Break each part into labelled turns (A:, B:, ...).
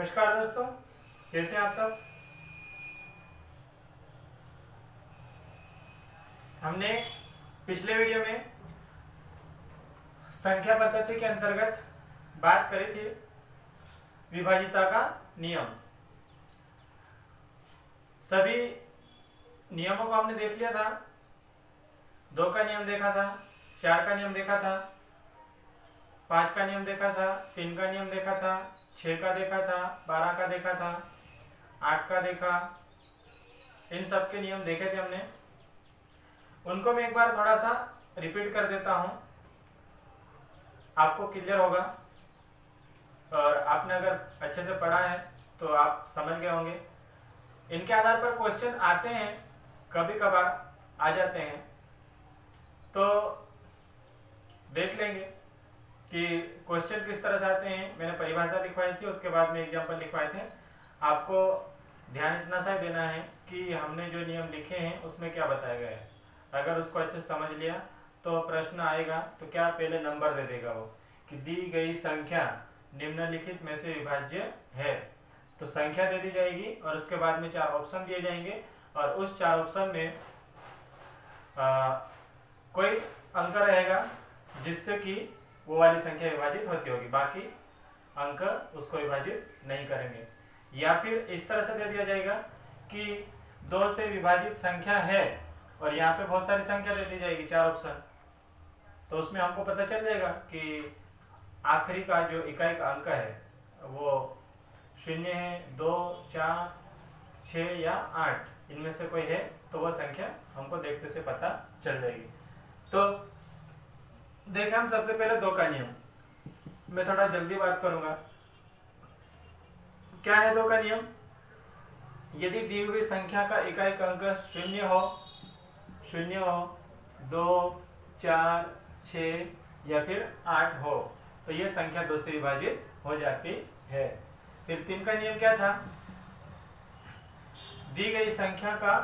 A: नमस्कार दोस्तों, कैसे हैं आप सब। हमने पिछले वीडियो में संख्या पद्धति के अंतर्गत बात करी थी विभाजिता का नियम। सभी नियमों को हमने देख लिया था। 2 का नियम देखा था, 4 का नियम देखा था, 5 का नियम देखा था, 3 का नियम देखा था, 6 का देखा था, 12 का देखा था, 8 का देखा। इन सब के नियम देखे थे हमने। उनको मैं एक बार थोड़ा सा रिपीट कर देता हूं, आपको क्लियर होगा। और आपने अगर अच्छे से पढ़ा है तो आप समझ गए होंगे। इनके आधार पर क्वेश्चन आते हैं, कभी कभार आ जाते हैं, तो देख लेंगे कि क्वेश्चन किस तरह से आते हैं। मैंने परिभाषा लिखवाई थी, उसके बाद में एग्जाम्पल लिखवाए थे। आपको ध्यान इतना सा देना है कि हमने जो नियम लिखे हैं उसमें क्या बताया गया है। अगर उसको अच्छे से समझ लिया तो प्रश्न आएगा तो क्या पहले नंबर दे देगा वो कि दी गई संख्या निम्नलिखित में से विभाज्य है। तो संख्या दे दी जाएगी और उसके बाद में 4 ऑप्शन दिए जाएंगे और उस 4 ऑप्शन में कोई अंक रहेगा जिससे कि वो वाली संख्या विभाजित होती होगी, बाकी अंक उसको विभाजित नहीं करेंगे। या फिर इस तरह से दे दिया जाएगा कि 2 से विभाजित संख्या है और यहाँ पे बहुत सारी संख्या दे दी जाएगी, 4 ऑप्शन। तो उसमें हमको पता चल जाएगा कि आखिरी का जो इकाई का अंक है वो 0 है, 2, 4, 6 या 8, इनमें से कोई है तो वह संख्या हमको देखते से पता चल जाएगी। तो देखें हम सबसे पहले 2 का नियम। मैं थोड़ा जल्दी बात करूंगा। क्या है 2 का नियम? यदि दी हुई संख्या का इकाई का अंक 0 हो, 2, 4, 6 या फिर 8 हो तो यह संख्या 2 से विभाजित हो जाती है। फिर 3 का नियम क्या था? दी गई संख्या का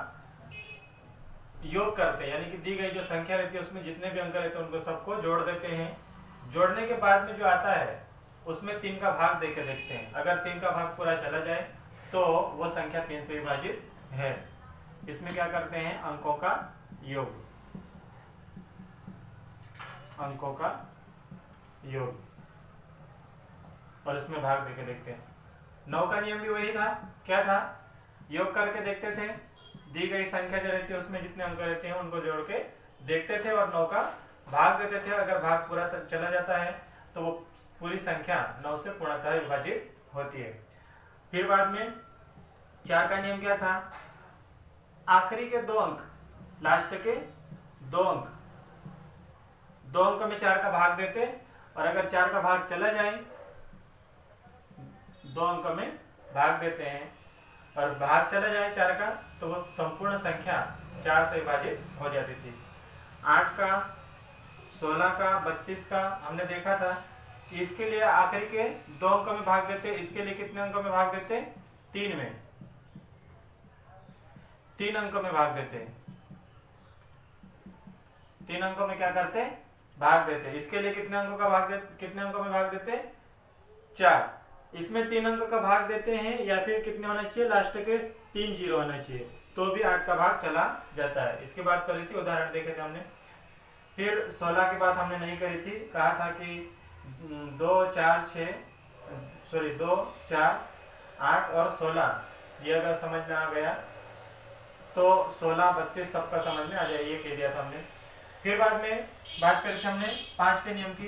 A: योग करते हैं, यानी कि दी गई जो संख्या रहती है उसमें जितने भी अंक रहते हैं उनको सबको जोड़ देते हैं। जोड़ने के बाद में जो आता है उसमें 3 का भाग देके देखते हैं। अगर 3 का भाग पूरा चला जाए तो वो संख्या 3 से विभाजित है। इसमें क्या करते हैं? अंकों का योग, अंकों का योग, और इसमें भाग देके देखते हैं। 9 का नियम भी वही था। क्या था? योग करके देखते थे, दी गई संख्या जो रहती है उसमें जितने अंक रहते हैं उनको जोड़ के देखते थे और 9 का भाग देते थे। अगर भाग पूरा चला जाता है तो वो पूरी संख्या 9 से पूर्णतः विभाजित होती है। फिर बाद में 4 का नियम क्या था? आखिरी के 2 अंक, लास्ट के 2 अंक, 2 अंक में 4 का भाग देते और अगर 4 का भाग चला जाए 2 अंक में भाग देते हैं और भाग चला जाए 4 का तो वो संपूर्ण संख्या 4 से विभाजित हो जाती थी। 8 का, 16 का, 32 का हमने देखा था कि इसके लिए आखिरी के 2 अंक में भाग देते। इसके लिए कितने अंकों में भाग देते? 3 में, 3 अंकों में भाग देते। 3 अंकों में क्या करते? भाग देते। इसके लिए कितने अंकों का भाग देते? कितने अंकों में भाग देते? 4। इसमें 3 अंक का भाग देते हैं या फिर कितने होना चाहिए? लास्ट के 3 जीरो होना चाहिए तो भी 8 का भाग चला जाता है। इसकी बात करी थी, उदाहरण देखे थे हमने। फिर 16 की बात हमने नहीं करी थी। कहा था कि 2, 4, 8 और 16 ये अगर समझ में आ गया तो 16, 32 सबका समझ में आ जाए, ये कह दिया था हमने। फिर बाद में बात करी थी हमने 5 के नियम की।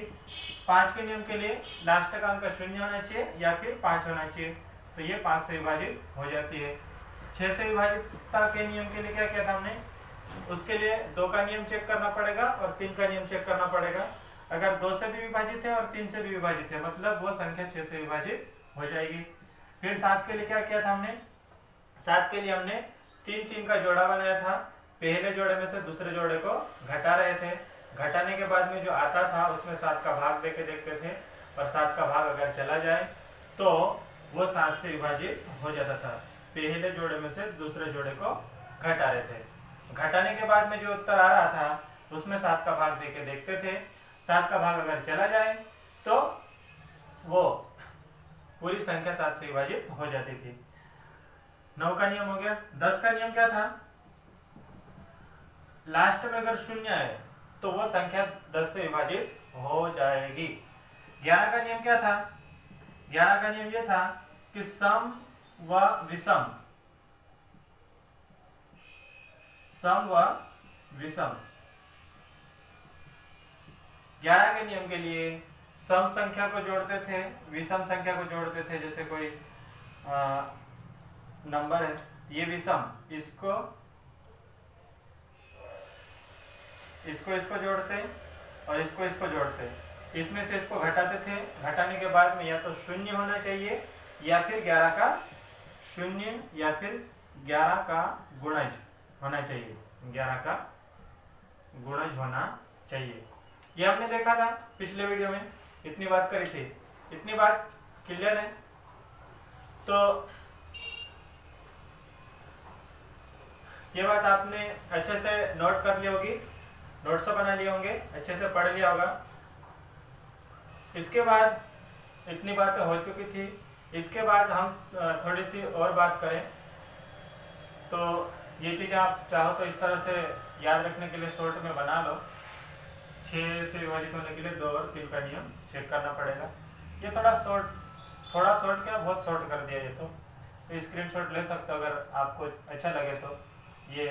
A: 5 के नियम के लिए लास्ट का अंक 0 होना चाहिए या फिर 5 होना चाहिए तो ये 5 से विभाजित हो जाती है। 6 से विभाजितता के नियम के लिए क्या किया था हमने? उसके लिए 2 का नियम चेक करना पड़ेगा और 3 का नियम चेक करना पड़ेगा। अगर 2 से भी विभाजित है और 3 से भी विभाजित है मतलब वो संख्या 6 से विभाजित हो जाएगी। फिर 7 के लिए क्या किया था हमने? 7 के लिए हमने 3 का जोड़ा बनाया था। पहले जोड़े में से दूसरे जोड़े को घटा रहे थे। घटाने के बाद में जो आता था उसमें 7 का भाग देके देखते थे और 7 का भाग अगर चला जाए तो वो 7 से विभाजित हो जाता था। पहले जोड़े में से दूसरे जोड़े को घटा रहे थे। घटाने के बाद में जो उत्तर आ रहा था उसमें 7 का भाग देके देखते थे। 7 का भाग अगर चला जाए तो वो पूरी संख्या 7 से विभाजित हो जाती थी। 9 का नियम हो गया। 10 का नियम क्या था? लास्ट में अगर शून्य है तो वो संख्या 10 से विभाजित हो जाएगी। 11 का नियम क्या था? 11 का नियम ये था कि सम व विषम, सम व विषम। 11 के नियम के लिए सम संख्या को जोड़ते थे, विषम संख्या को जोड़ते थे। जैसे कोई नंबर है, ये विषम, इसको जोड़ते और इसको जोड़ते, इसमें से इसको घटाते थे। घटाने के बाद में या तो शून्य होना चाहिए या फिर 11 का शून्य या फिर 11 का गुणज होना चाहिए, 11 का गुणज होना चाहिए। ये हमने देखा था पिछले वीडियो में, इतनी बात करी थी। इतनी बात क्लियर है? तो ये बात आपने अच्छे से नोट कर ली होगी, नोट्स बना लिए होंगे, अच्छे से पढ़ लिया होगा। इसके बाद इतनी बातें हो चुकी थी। इसके बाद हम थोड़ी सी और बात करें तो ये चीज़ें आप चाहो तो इस तरह से याद रखने के लिए शॉर्ट में बना लो। 6 से विभाजित होने के लिए 2 और 3 का नियम चेक करना पड़ेगा। ये थोड़ा शॉर्ट क्या, बहुत शॉर्ट कर दिया ये तो स्क्रीनशॉट ले सकते हो अगर आपको अच्छा लगे तो। ये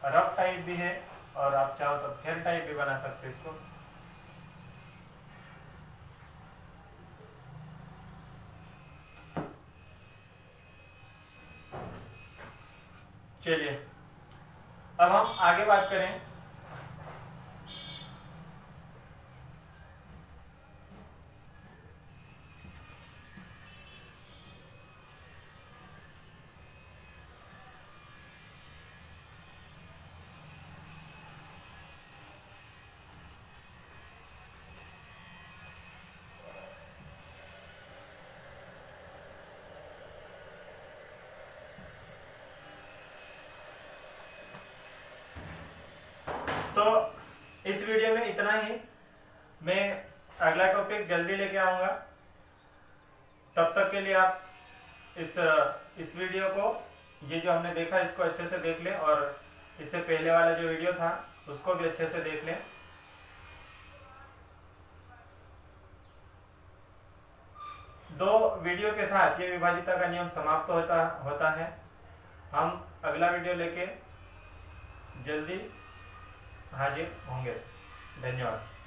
A: रफ टाइप भी है और आप चाहो तो फेयर टाइप भी बना सकते हो इसको। चलिए अब हम आगे बात करें। तो इस वीडियो में इतना ही। मैं अगला टॉपिक जल्दी लेके आऊंगा। तब तक के लिए आप इस वीडियो को, ये जो हमने देखा इसको अच्छे से देख लें और इससे पहले वाला जो वीडियो था उसको भी अच्छे से देख लें। दो वीडियो के साथ ये विभाजिता का नियम समाप्त होता है। हम अगला वीडियो लेके जल्दी हाजिर होंगे। धन्यवाद।